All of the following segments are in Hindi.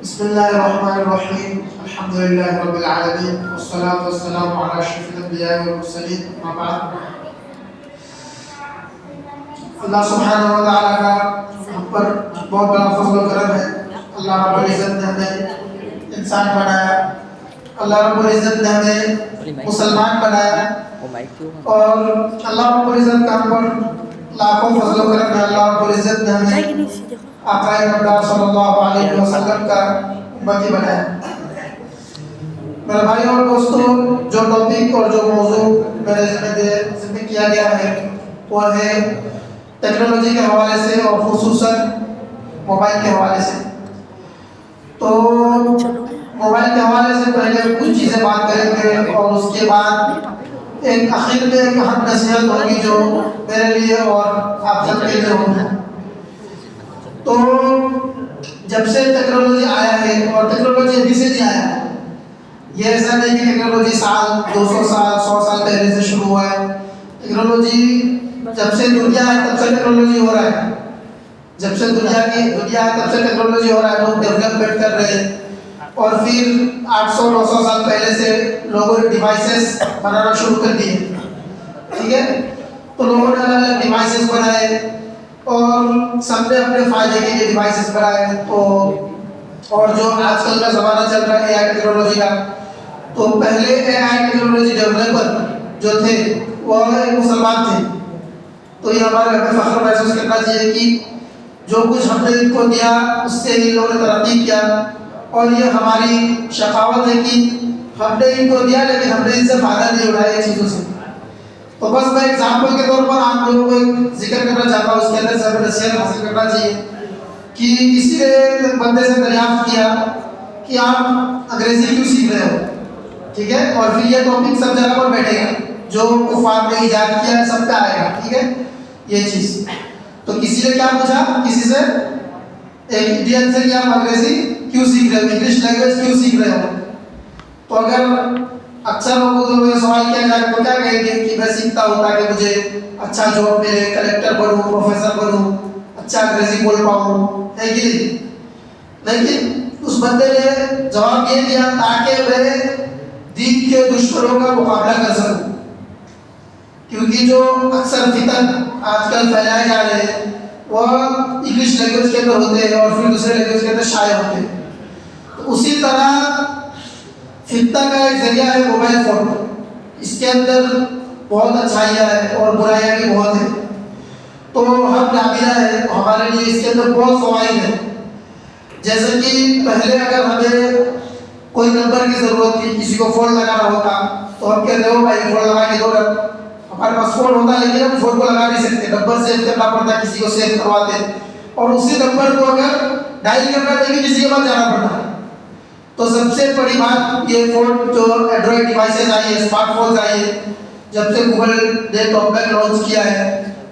बिस्मिल्लाहिर्रहमानिर्रहीम अल्हम्दुलिल्लाहि रब्बिल आलमीन वस्सलातु वस्सलामु अला अशरफिल अंबिया वल मुरसलीन अम्मा बाद। अल्लाह सुब्हानहु व तआला का हम पर बहुत बड़ा फज़ल व करम है। अल्लाह रब्बुल इज़्ज़त ने हमें इंसान बनाया, अल्लाह रब्बुल इज़्ज़त ने हमें मुसलमान बनाया और अल्लाह रब्बुल इज़्ज़त का हम पर लाखों फज़ल व करम है। अल्लाह रब्बुल इज़्ज़त ने हमें आक़ाए नामदार सल्लल्लाहु अलैहि वसल्लम का उम्मती बनाया। मेरे भाइयों और दोस्तों, जो टॉपिक और जो मौजू मेरे ज़िम्मे किया गया है वो है टेक्नोलॉजी के हवाले से और ख़ुसूसन मोबाइल के हवाले से। तो मोबाइल के हवाले से पहले कुछ चीज़ें बात करेंगे और उसके बाद एक आखिर में एक अहम नसीहत होगी जो मेरे लिए और आप सबके लिए होगी। तो जब से टेक्नोलॉजी आया है और टेक्नोलॉजी अभी से नहीं आया है, ये ऐसा नहीं कि टेक्नोलॉजी साल 200 साल 100 साल पहले से शुरू हुआ है। टेक्नोलॉजी जब से दुनिया है तब से टेक्नोलॉजी हो रहा है। जब से दुनिया है तब से टेक्नोलॉजी हो रहा है। लोग डेवलपमेंट कर रहे हैं और फिर 800-900 साल पहले से लोगों ने डिवाइसेस बनाना शुरू कर दिए। ठीक है, तो लोगों ने अलग अलग डिवाइसेस बनाए और सबने अपने फायदे के लिए डिवाइसेस बनाए। तो और जो आजकल का ज़माना चल रहा है एआई टेक्नोलॉजी का, तो पहले एआई टेक्नोलॉजी डेवलपर जो थे वो मुसलमान थे। तो ये हमें फख्र महसूस करना चाहिए कि जो कुछ हमने इनको दिया उससे इन लोगों ने तरक्की किया और ये हमारी शकावत है कि हमने इनको दिया लेकिन हमने इनसे फ़ायदा नहीं उठाया चीज़ों से। तो बस मैं एग्जाम्पल के तौर पर आप लोगों को एक जिक्र करना चाहता हूँ, उसके अंदर से हमें नसीहत हासिल करना चाहिए कि किसी ने एक बंदे से दरियाफ्त किया कि आप अंग्रेज़ी क्यों सीख रहे हो। ठीक है, और फिर ये टॉपिक सब जगह पर बैठेगा, जो कुफार ने ईजाद किया है सब पे आएगा। ठीक है, ये चीज़। तो किसी ने क्या पूछा, किसी से, एक इंडियन से, कि आप अंग्रेज़ी क्यों सीख रहे हो, इंग्लिश लैंग्वेज क्यों सीख रहे हो। तो अगर अक्सर लोगों को ये सवाल किया जाए तो क्या कहेंगे कि मैं सीखता हूँ ताकि मुझे अच्छा जॉब मिले, कलेक्टर बनूँ, प्रोफेसर बनूँ, अच्छा अंग्रेजी बोल पाऊँ, है कि नहीं। लेकिन उस बंदे ने जवाब ये दिया ताकि मैं दीन के दुश्मनों का मुकाबला कर सकूँ। क्योंकि जो अक्सर फितन आजकल फैलाए जा रहे हैं वो इंग्लिश लैंग्वेज के अंदर होते हैं और फिर दूसरे लैंग्वेज के अंदर शाया होते हैं। तो उसी तरह फितना का एक जरिया है मोबाइल फ़ोन। इसके अंदर बहुत अच्छाइयाँ हैं और बुराइयाँ भी बहुत हैं। तो हम नाबिला है तो हमारे लिए इसके अंदर बहुत फ़वाइद हैं। जैसे कि पहले अगर हमें कोई नंबर की ज़रूरत थी, किसी को फ़ोन लगाना होता तो हम कहते हो भाई फ़ोन लगा के दो। हमारे पास फ़ोन होता लेकिन हम फ़ोन को लगा नहीं सकते, नंबर सेव करना पड़ता, किसी को सेव करवाते और उसी नंबर को अगर डायल करना चाहिए किसी के पास जाना पड़ता। तो सबसे बड़ी बात ये फ़ोन जो एंड्रॉयड डिवाइसेस आई है, स्मार्टफोन्स आई है, जब से गूगल ने टॉकबैक लॉन्च किया है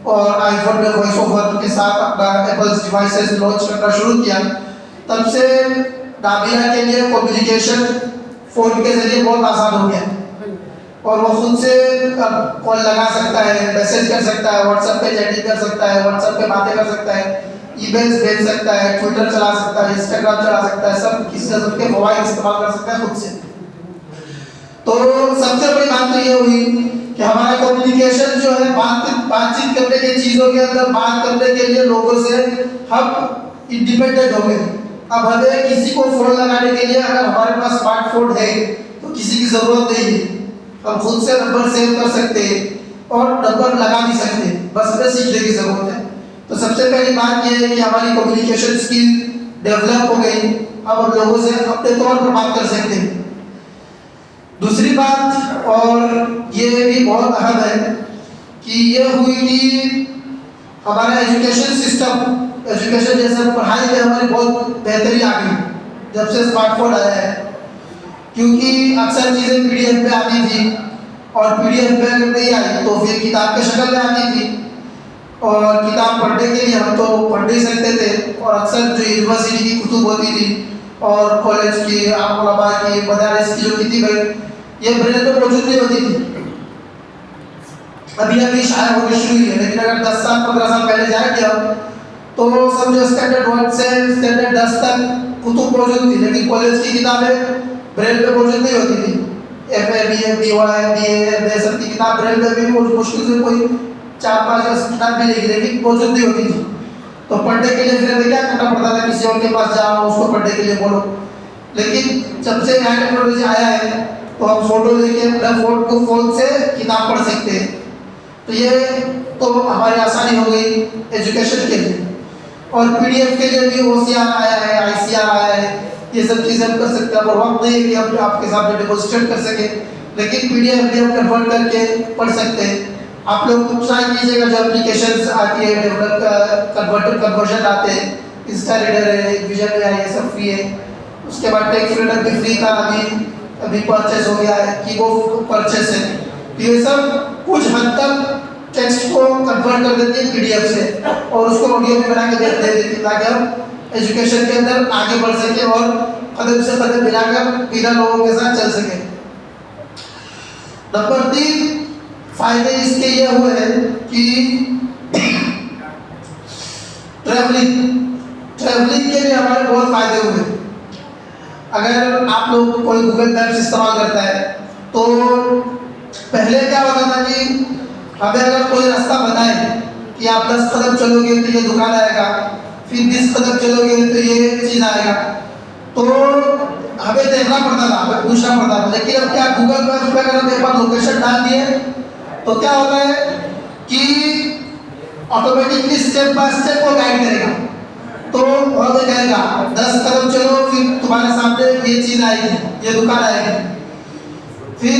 और आईफोन में वॉइस ओवर के साथ अपना एप्पल्स डिवाइसेस लॉन्च करना शुरू किया, तब से नाबीना के लिए कम्युनिकेशन फ़ोन के ज़रिए बहुत आसान हो गया और वो खुद से कॉल लगा सकता है, मैसेज कर सकता है, व्हाट्सएप पे चैटिंग कर सकता है, व्हाट्सएप पे बातें कर सकता है, ईमेल्स भेज सकता है, ट्विटर चला सकता है, इंस्टाग्राम चला सकता है, सब किसी किस्म के मोबाइल इस्तेमाल कर सकता है खुद से। तो सबसे बड़ी बात तो ये हुई कि हमारा कम्युनिकेशन जो है बातचीत करने की चीज़ों के अंदर बात करने के लिए लोगों से हम इंडिपेंडेंट हो गए। अब हमें किसी को फ़ोन लगाने के लिए अगर हमारे पास स्मार्टफोन है तो किसी की ज़रूरत नहीं है। हम खुद से नंबर सेव कर सकते हैं और नंबर लगा भी सकते हैं, बस हमें सीखने की ज़रूरत है। तो सबसे पहली बात यह है कि हमारी कम्युनिकेशन स्किल डेवलप हो गई, अब हम लोगों से अपने तौर पर बात कर सकते हैं। दूसरी बात और ये भी बहुत अहम है कि ये हुई कि हमारा एजुकेशन सिस्टम, एजुकेशन जैसे पढ़ाई में हमारी बहुत बेहतरी आ गई जब से स्मार्टफोन आया है। क्योंकि अक्सर चीज़ें पीडीएफ में आती थी और पीडीएफ में अगर नहीं आई तो फिर किताब की शक्ल में आती थी और किताब पढ़ने के लिए हम तो पढ़ नहीं सकते थे और अक्सर जो यूनिवर्सिटी की कुतुब होती थी और कॉलेज की, उलमा की, मदारिस की जो किताबें ये ब्रेल में मौजूद नहीं होती थी। अभी अभी शायद होनी शुरू हुई है, लेकिन अगर 10 साल 15 साल पहले जाएंगे हम तो समझो स्टैंडर्ड 1 से स्टैंडर्ड 10 तक कुतुब मौजूद थी, लेकिन कॉलेज की किताबें ब्रेल पे मौजूद नहीं होती थी। FA BA BY BA सब की किताब ब्रेल पे भी मुश्किल से कोई 4-5 किताब मिलेगी, लेकिन मौजूद नहीं होती थी। तो पढ़ने के लिए फिर हमें क्या करना पड़ता था, किसी और के पास जाओ, उसको पढ़ने के लिए बोलो। लेकिन जब से नया टेक्नोलॉजी आया है तो हम फोटो लेके अपने फोन से किताब पढ़ सकते हैं। तो ये तो हमारी आसानी हो गई एजुकेशन के लिए। और PDF के लिए भी OCR आया है, ICR आया है, ये सब चीज़ें हम कर सकते हैं। और वक्त नहीं है कि हम आपके सामने डेमोन्स्ट्रेट कर सके, लेकिन PDF भी हम कन्वर्ट करके पढ़ सकते हैं। आप लोग ट्राई कीजिएगा, जो एप्लीकेशंस आती है डेवलप कन्वर्जन आते हैं, इंस्टा रीडर है, विजन है, ये सब फ्री है। उसके बाद टेक्स्ट रीडर भी फ्री था, अभी परचेस हो गया है, कीबोर्ड परचेस है। तो ये सब कुछ हद तक टेक्स्ट को कन्वर्ट कर देते हैं PDF से, और उसको ऑडियो में बना के दे देते हैं, ताकि हम एजुकेशन के अंदर आगे बढ़ सके और कदम से कदम मिलाकर बिना लोगों के साथ चल सके। नंबर 3 फायदे इसके ये हुए हैं कि ट्रैवलिंग के लिए हमारे बहुत फायदे हुए। अगर आप लोग कोई गूगल मैप्स इस्तेमाल करता है तो पहले क्या होता था कि हमें अगर कोई रास्ता बताए कि आप 10 कदम चलोगे तो ये दुकान आएगा, फिर 20 कदम चलोगे तो ये चीज़ आएगा, तो हमें देखना पड़ता था, हमें पूछना पड़ता था। लेकिन अब क्या, गूगल मैप्स पे अगर हम एक बार लोकेशन डाल दिए तो क्या होता है कि ऑटोमेटिकली स्टेप बाय स्टेप वो गाइड करेगा। तो वहाँ पे कहेगा 10 कदम चलो, फिर तुम्हारे सामने ये चीज़ आएगी, ये दुकान आएगी। फिर